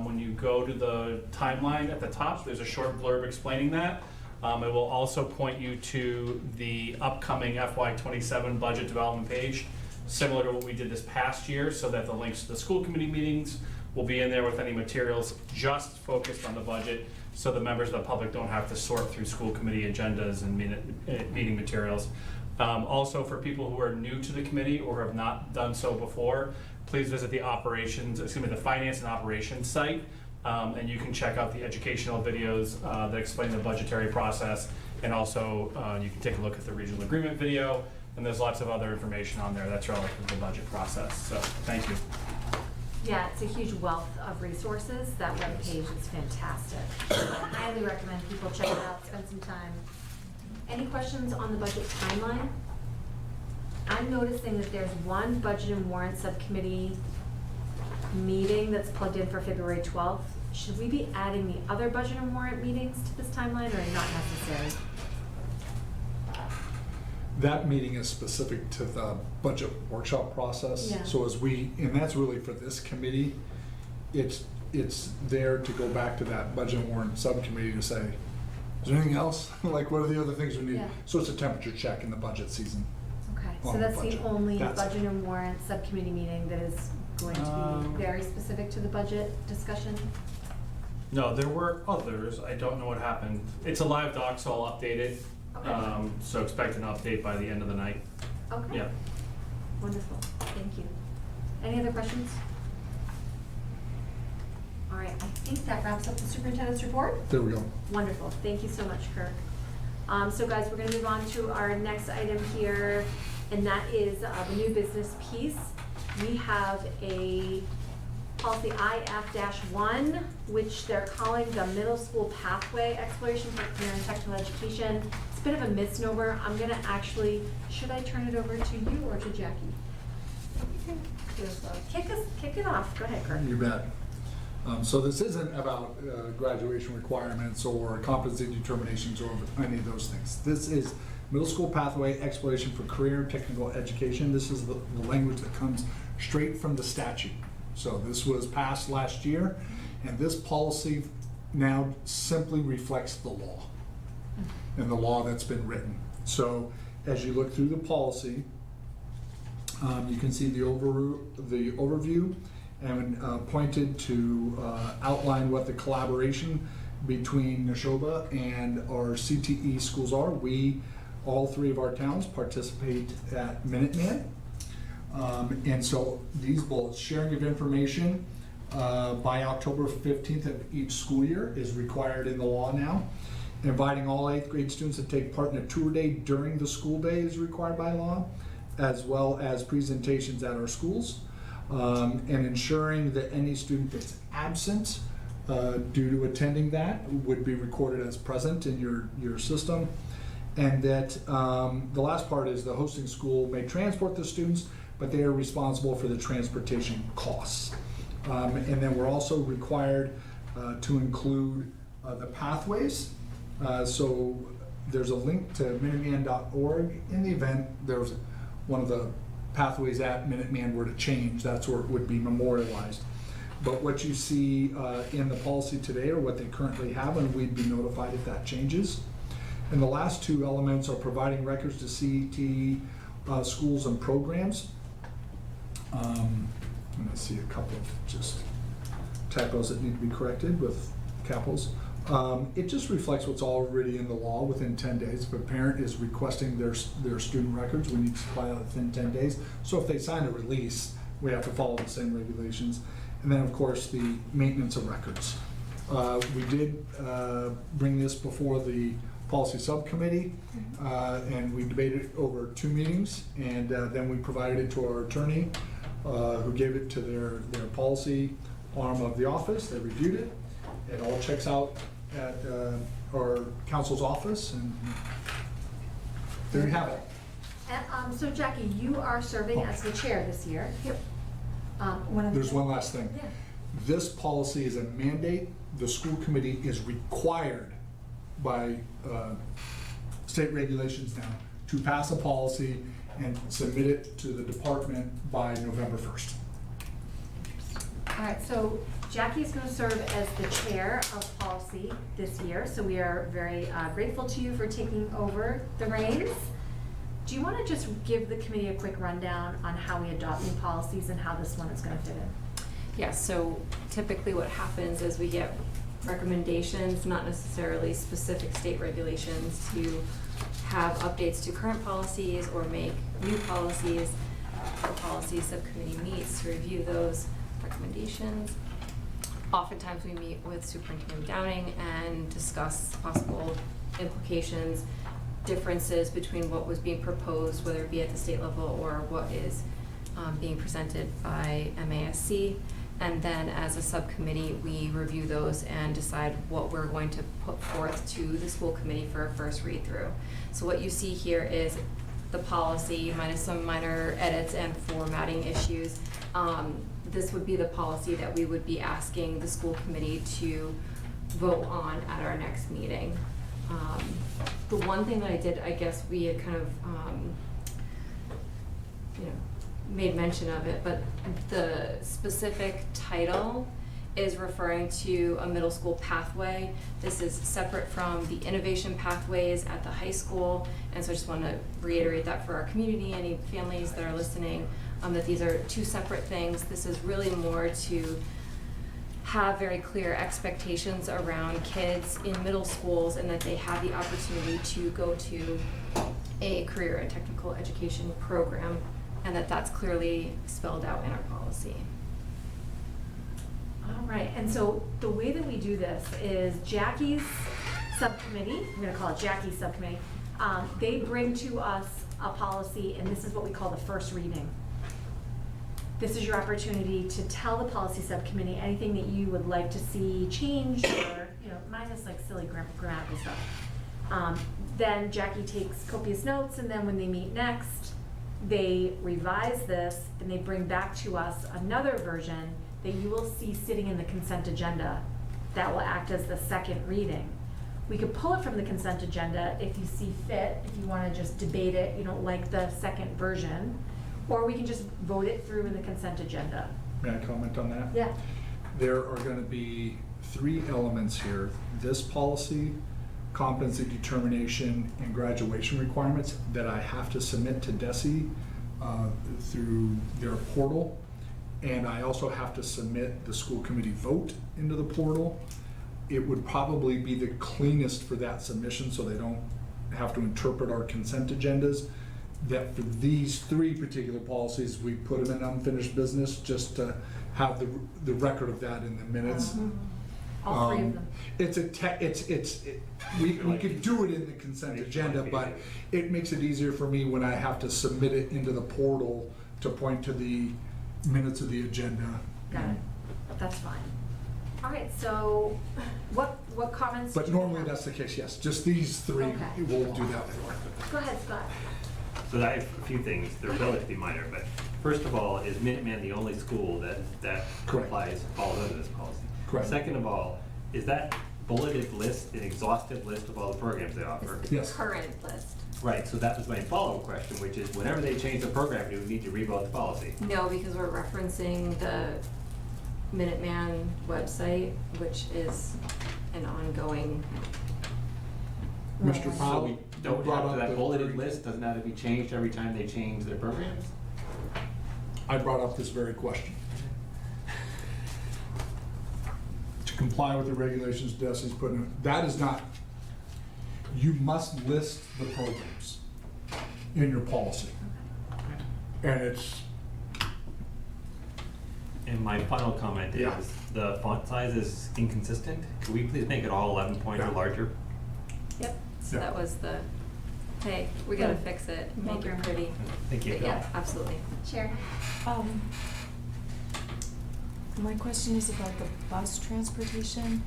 when you go to the timeline at the top, there's a short blurb explaining that. It will also point you to the upcoming FY27 budget development page, similar to what we did this past year, so that the links to the school committee meetings will be in there with any materials just focused on the budget, so the members of the public don't have to sort through school committee agendas and meeting materials. Also, for people who are new to the committee or have not done so before, please visit the the finance and operations site, and you can check out the educational videos that explain the budgetary process, and also you can take a look at the regional agreement video, and there's lots of other information on there that's relative to the budget process. So, thank you. Yeah, it's a huge wealth of resources. That webpage is fantastic. I highly recommend people check it out, spend some time. Any questions on the budget timeline? I'm noticing that there's one Budget and Warrant Subcommittee meeting that's plugged in for February 12th. Should we be adding the other Budget and Warrant meetings to this timeline, or not necessary? That meeting is specific to the budget workshop process. Yeah. So and that's really for this committee, it's there to go back to that budget and warrant subcommittee to say, is there anything else? Like, what are the other things we need? Yeah. So it's a temperature check in the budget season. Okay, so On the that's the budget. only That's it. Budget and Warrant Subcommittee meeting that is going to be very specific to the budget discussion? No, there were others. I don't know what happened. It's a live doc, so I'll update it. Okay. So expect an update by the end of the night. Okay. Yeah. Wonderful, thank you. Any other questions? All right, I think that wraps up the superintendent's report. There we go. Wonderful, thank you so much, Kirk. So guys, we're gonna move on to our next item here, and that is the new business piece. We have a policy IF-1, which they're calling the middle school pathway exploration for career and technical education. It's a bit of a misnomer. I'm gonna actually, should I turn it over to you or to Jackie? Kick it off, go ahead, Kirk. You bet. So this isn't about graduation requirements or competency determinations or any of those things. This is middle school pathway exploration for career and technical education. This is the language that comes straight from the statute. So this was passed last year, and this policy now simply reflects the law and the law that's been written. So as you look through the policy, you can see the overview and pointed to outline what the collaboration between Nashoba and our CTE schools are. All three of our towns participate at Minuteman. And so these bullets, sharing of information by October 15th of each school year is required in the law now. Inviting all 8th grade students to take part in a tour day during the school day is required by law, as well as presentations at our schools. And ensuring that any student that's absent due to attending that would be recorded as present in your system. And that the last part is the hosting school may transport the students, but they are responsible for the transportation costs. And then we're also required to include the pathways. So there's a link to Minuteman.org. In the event there's one of the pathways at Minuteman were to change, that's where it would be memorialized. But what you see in the policy today are what they currently have, and we'd be notified if that changes. And the last two elements are providing records to CET schools and programs. Let me see a couple of just typos that need to be corrected with capitals. It just reflects what's already in the law within 10 days. If a parent is requesting their student records, we need to supply that within 10 days. So if they sign a release, we have to follow the same regulations. And then, of course, the maintenance of records. We did bring this before the policy subcommittee, and we debated over 2 meetings, and then we provided it to our attorney, who gave it to their policy arm of the office. They reviewed it. It all checks out at our council's office, and there you have it. And, so Jackie, you are serving as the chair this year. Yep. There's one last thing. Yeah. This policy is a mandate. The school committee is required by state regulations now to pass a policy and submit it to the department by November 1st. All right, so Jackie is going to serve as the chair of policy this year, so we are very grateful to you for taking over the reins. Do you want to just give the committee a quick rundown on how we adopt new policies and how this one is going to fit in? Yeah, so typically what happens is we get recommendations, not necessarily specific state regulations, to have updates to current policies or make new policies. The policy subcommittee meets to review those recommendations. Oftentimes we meet with Superintendent Downing and discuss possible implications, differences between what was being proposed, whether it be at the state level or what is being presented by MASC. And then as a subcommittee, we review those and decide what we're going to put forth to the school committee for a first read through. So what you see here is the policy minus some minor edits and formatting issues. This would be the policy that we would be asking the school committee to vote on at our next meeting. The one thing that I did, I guess we had kind of, made mention of it, but the specific title is referring to a middle school pathway. This is separate from the innovation pathways at the high school, and so I just want to reiterate that for our community, any families that are listening, that these are two separate things. This is really more to have very clear expectations around kids in middle schools and that they have the opportunity to go to a career and technical education program, and that that's clearly spelled out in our policy. All right, and so the way that we do this is Jackie's subcommittee, I'm gonna call it Jackie's subcommittee, they bring to us a policy, and this is what we call the first reading. This is your opportunity to tell the policy subcommittee anything that you would like to see changed or, minus like silly grammatical stuff. Then Jackie takes copious notes, and then when they meet next, they revise this and they bring back to us another version that you will see sitting in the consent agenda that will act as the second reading. We could pull it from the consent agenda if you see fit, if you want to just debate it, you don't like the second version, or we can just vote it through in the consent agenda. May I comment on that? Yeah. There are going to be 3 elements here. This policy, competency determination, and graduation requirements that I have to submit to DESE through their portal. And I also have to submit the school committee vote into the portal. It would probably be the cleanest for that submission so they don't have to interpret our consent agendas. That for these 3 particular policies, we put them in unfinished business just to have the record of that in the minutes. All 3 of them. We could do it in the consent agenda, but it makes it easier for me when I have to submit it into the portal to point to the minutes of the agenda. Got it. That's fine. All right, so what comments? But do you normally have? that's the case, yes. Just these 3, Okay. we'll do that for. Go ahead, Scott. So I have a few things, they're relatively minor, but first of all, is Minuteman the only school that Correct. falls under this policy? Correct. Second of all, is that bulleted list an exhaustive list of all the programs they offer? Yes. Current list. Right, so that was my follow-up question, which is whenever they change the program, do we need to revote the policy? No, because we're referencing the Minuteman website, which is an ongoing. Mr. So Powell, we don't brought have up that the bulleted 30 list, doesn't have to be changed every time they change their programs? I brought up this very question. To comply with the regulations DESE's put in, that is not, you must list the programs in your policy. And it's, And my final comment is, Yeah. the font size is inconsistent. Could we please make it all 11 points or Yeah. larger? Yep, so Yeah. that was the, hey, we gotta fix it, make it pretty. Thank you. But yeah, absolutely. Chair. My question is about the bus transportation,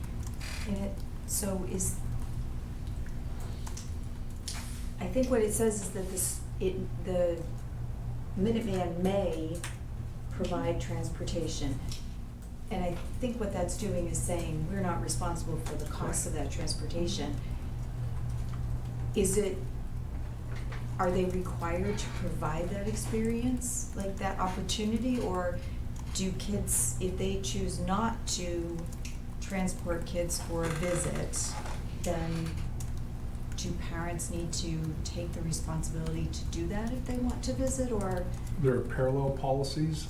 and so is think what it says is that the Minuteman may provide transportation. And I think what that's doing is saying, we're not responsible for the cost of that transportation. Are they required to provide that experience, like that opportunity? Or do kids, if they choose not to transport kids for a visit, then do parents need to take the responsibility to do that if they want to visit, or? There are parallel policies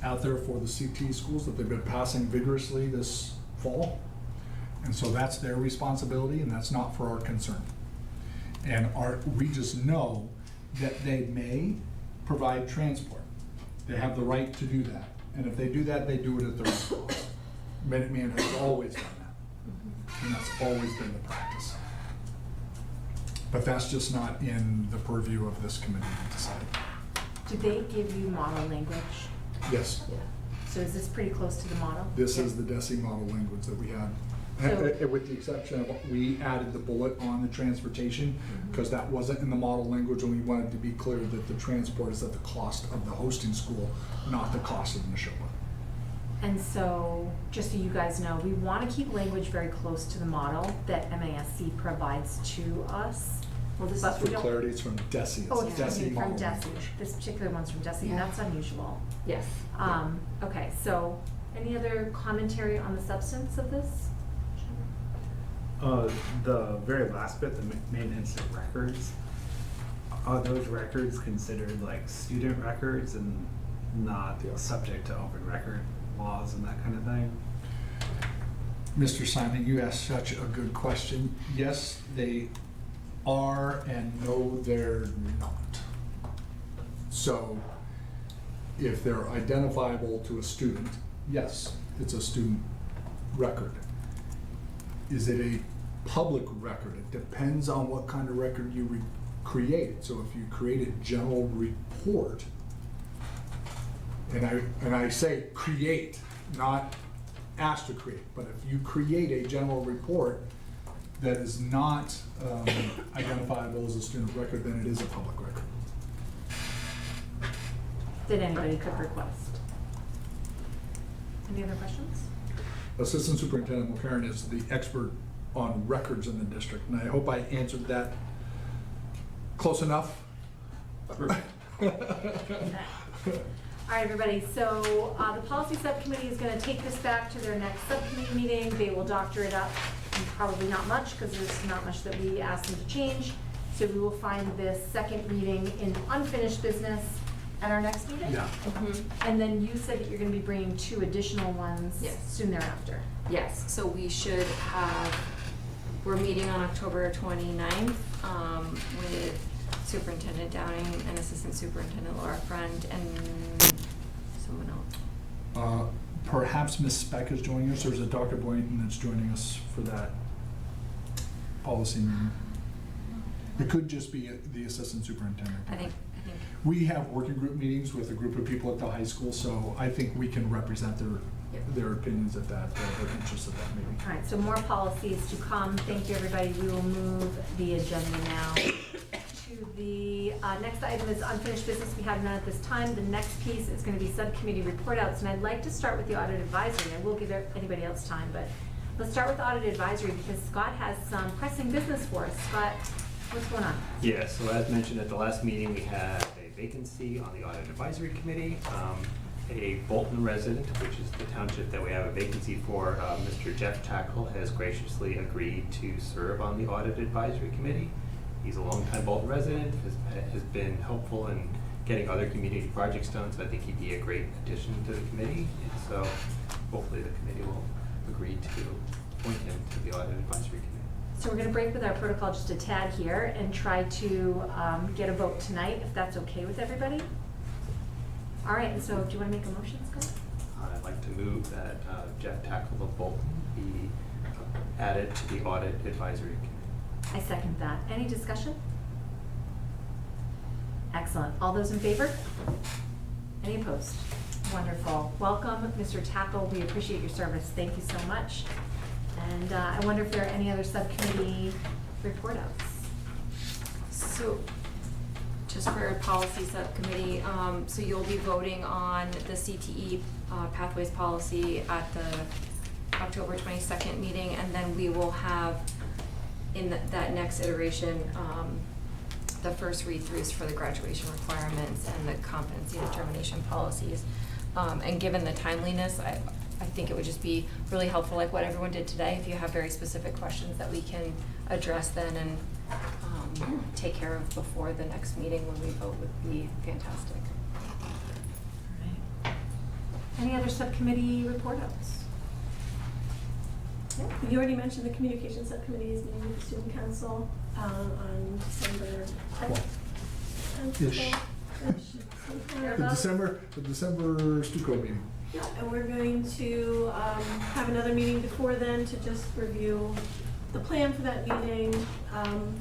out there for the CT schools that they've been passing vigorously this fall. And so that's their responsibility, and that's not for our concern. And we just know that they may provide transport. They have the right to do that. And if they do that, they do it at their own cost. Minuteman has always done that. And that's always been the practice. But that's just not in the purview of this committee to decide. Do they give you model language? Yes, So is this pretty close to the model? this is the DESI model language that we had. So- With the exception of, we added the bullet on the transportation, because that wasn't in the model language, and we wanted to be clear that the transport is at the cost of the hosting school, not the cost of Nashoba. And so, just so you guys know, we want to keep language very close to the model that MASC provides to us. Well, this But For we don't- clarity, it's from DESI. Oh, It's it's DESI from model DESI. language. This particular one's from DESI. Yeah. That's unusual. Yes. Okay, so any other commentary on the substance of this? The very last bit, the maintenance of records, are those records considered like student records and not subject to open record laws and that kind of thing? Mr. Simon, you asked such a good question. Yes, they are, and no, they're not. So if they're identifiable to a student, yes, it's a student record. Is it a public record? It depends on what kind of record you create. So if you create a general report, and I say create, not ask to create, but if you create a general report that is not identifiable as a student record, then it is a public record. That anybody could request. Any other questions? Assistant Superintendent McCarron is the expert on records in the district, and I hope I answered that close enough. All right, everybody, so the policy subcommittee is gonna take this back to their next subcommittee meeting. They will doctor it up, and probably not much, because there's not much that we asked them to change. So we will find this second reading in unfinished business at our next meeting? Yeah. And then you said that you're gonna be bringing 2 additional ones Yes. soon thereafter. Yes, so we should have, we're meeting on October 29th with Superintendent Downing and Assistant Superintendent Laura Friend and someone else. Perhaps Ms. Speck is joining us, or is it Dr. Boynton that's joining us for that policy meeting? It could just be the Assistant Superintendent. I think. We have working group meetings with a group of people at the high school, so I think we can represent their opinions at that, their interests at that meeting. All right, so more policies to come. Thank you, everybody. We will move the agenda now to the next item is unfinished business. We have none at this time. The next piece is going to be subcommittee report outs, and I'd like to start with the audit advisory. I will give anybody else time, but let's start with audit advisory because Scott has some pressing business for us. Scott, what's going on? Yeah, so as mentioned at the last meeting, we had a vacancy on the Audit Advisory Committee. A Bolton resident, which is the township that we have a vacancy for, Mr. Jeff Tackle has graciously agreed to serve on the Audit Advisory Committee. He's a longtime Bolton resident, has been helpful in getting other community projects done, so I think he'd be a great addition to the committee. And so hopefully the committee will agree to appoint him to the Audit Advisory Committee. So we're going to break with our protocol just a tad here and try to get a vote tonight, if that's okay with everybody. All right, and so do you want to make a motion, Scott? I'd like to move that Jeff Tackle of Bolton be added to the Audit Advisory Committee. I second that. Any discussion? Excellent. All those in favor? Any opposed? Wonderful. Welcome, Mr. Tackle. We appreciate your service. Thank you so much. And I wonder if there are any other subcommittee report outs. So, just for policy subcommittee, so you'll be voting on the CTE pathways policy at the October 22nd meeting, and then we will have in that next iteration, the first read-throughs for the graduation requirements and the competency determination policies. And given the timeliness, I think it would just be really helpful, like what everyone did today, if you have very specific questions that we can address then and take care of before the next meeting when we vote would be fantastic. All right. Any other subcommittee report outs? You already mentioned the communication subcommittee is meeting with the student council on December 10th. Ish. The December Stuco meeting. Yeah, and we're going to have another meeting before then to just review the plan for that meeting on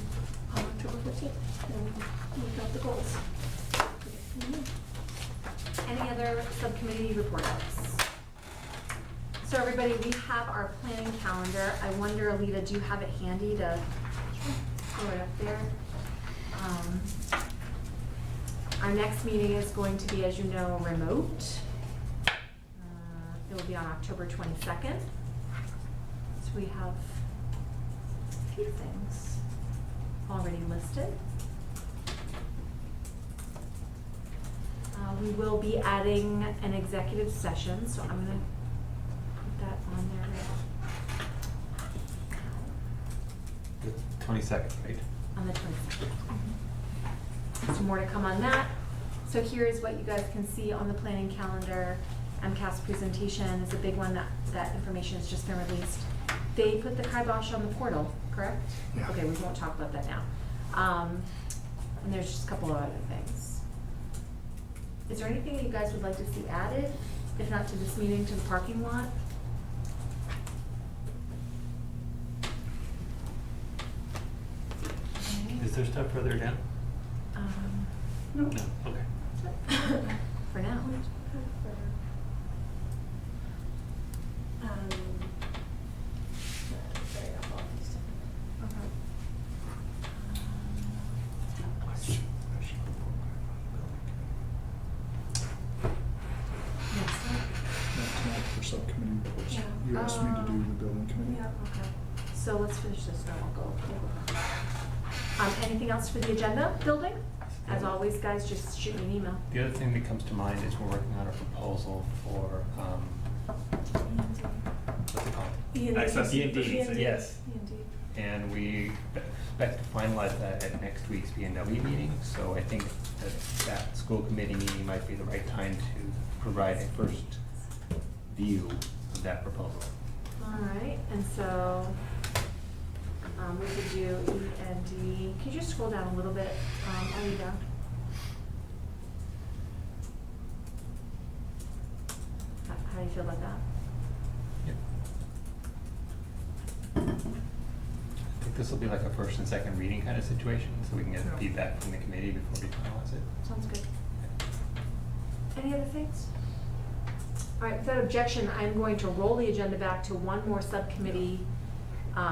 October 15th and look up the goals. Any other subcommittee report outs? So everybody, we have our planning calendar. I wonder, Alita, do you have it handy to throw it up there? Our next meeting is going to be, as you know, remote. It will be on October 22nd. So we have a few things already listed. We will be adding an executive session, so I'm going to put that on there. The 22nd, right? On the 22nd. Some more to come on that. So here is what you guys can see on the planning calendar. MCAS presentation is a big one. That information has just been released. They put the kibosh on the portal, correct? Yeah. Okay, we won't talk about that now. And there's just a couple of other things. Is there anything that you guys would like to see added? If not to this meeting, to the parking lot? Is there stuff further down? No. No, okay. For now. For subcommittee reports. Yeah. You asked me to do the building committee. Yeah. Okay, so let's finish this, then we'll go. Anything else for the agenda, building? As always, guys, just shoot me an email. The other thing that comes to mind is we're working on a proposal for, what's it called? E&D. Yes. And we expect to finalize that at next week's BNW meeting, so I think that school committee meeting might be the right time to provide a first view of that proposal. All right, and so, we could do E&D. Can you just scroll down a little bit, Alida? How do you feel about that? Yep. I think this will be like a first and second reading kind of situation, so we can get feedback from the committee before we finalize it. Sounds good. Any other things? All right, without objection, I'm going to roll the agenda back to one more subcommittee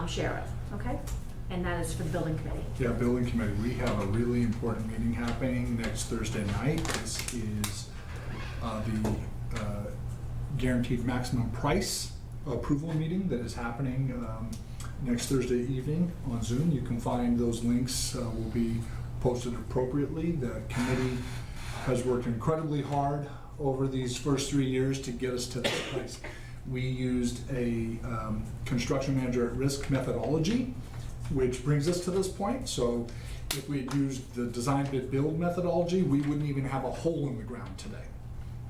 sheriff, okay? And that is for the building committee. Yeah, building committee, we have a really important meeting happening next Thursday night. This is the guaranteed maximum price approval meeting that is happening next Thursday evening on Zoom. You can find those links, will be posted appropriately. The committee has worked incredibly hard over these first 3 years to get us to this place. We used a construction manager at risk methodology, which brings us to this point. So if we had used the design bid build methodology, we wouldn't even have a hole in the ground today,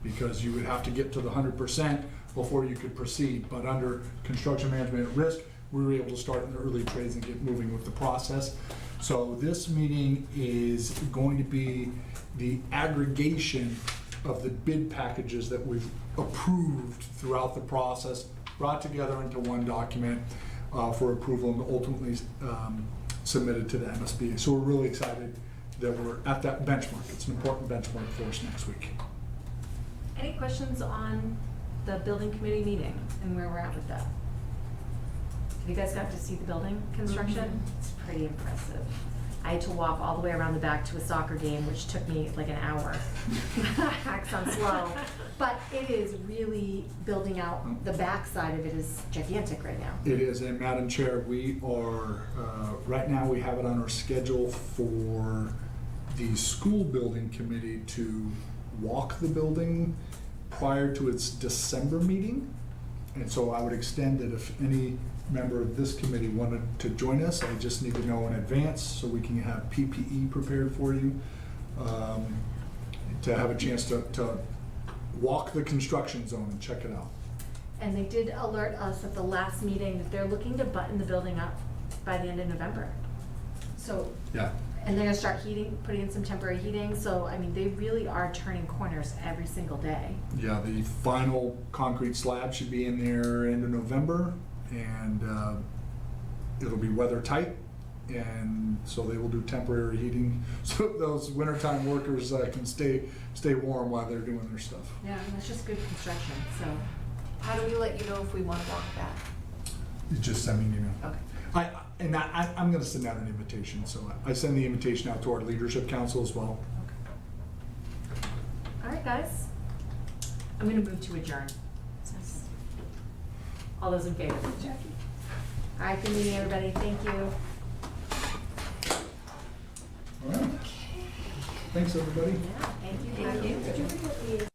because you would have to get to the 100% before you could proceed. But under construction management at risk, we were able to start in the early trades and get moving with the process. So this meeting is going to be the aggregation of the bid packages that we've approved throughout the process, brought together into one document for approval and ultimately submitted to the MSBA. So we're really excited that we're at that benchmark. It's an important benchmark for us next week. Any questions on the building committee meeting and where we're at with that? Have you guys got to see the building construction? It's pretty impressive. I had to walk all the way around the back to a soccer game, which took me like an hour. Hacks on slow. But it is really building out, the backside of it is gigantic right now. It is, and Madam Chair, we are, right now we have it on our schedule for the school building committee to walk the building prior to its December meeting. And so I would extend it if any member of this committee wanted to join us. I just need to know in advance so we can have PPE prepared for you, to have a chance to walk the construction zone and check it out. And they did alert us at the last meeting that they're looking to button the building up by the end of November. So, Yeah. and they're gonna start heating, putting in some temporary heating, so I mean, they really are turning corners every single day. Yeah, the final concrete slab should be in there end of November, and it'll be weather tight, and so they will do temporary heating, so those wintertime workers can stay warm while they're doing their stuff. Yeah, and that's just good construction, so. How do we let you know if we wanna walk back? You just send me an email. Okay. I'm gonna send out an invitation, so I send the invitation out to our leadership council as well. All right, guys. I'm gonna move to adjourn. All those in favor? Jackie. All right, good meeting, everybody. Thank you. All right. Thanks, everybody. Yeah, thank you. Did you forget these?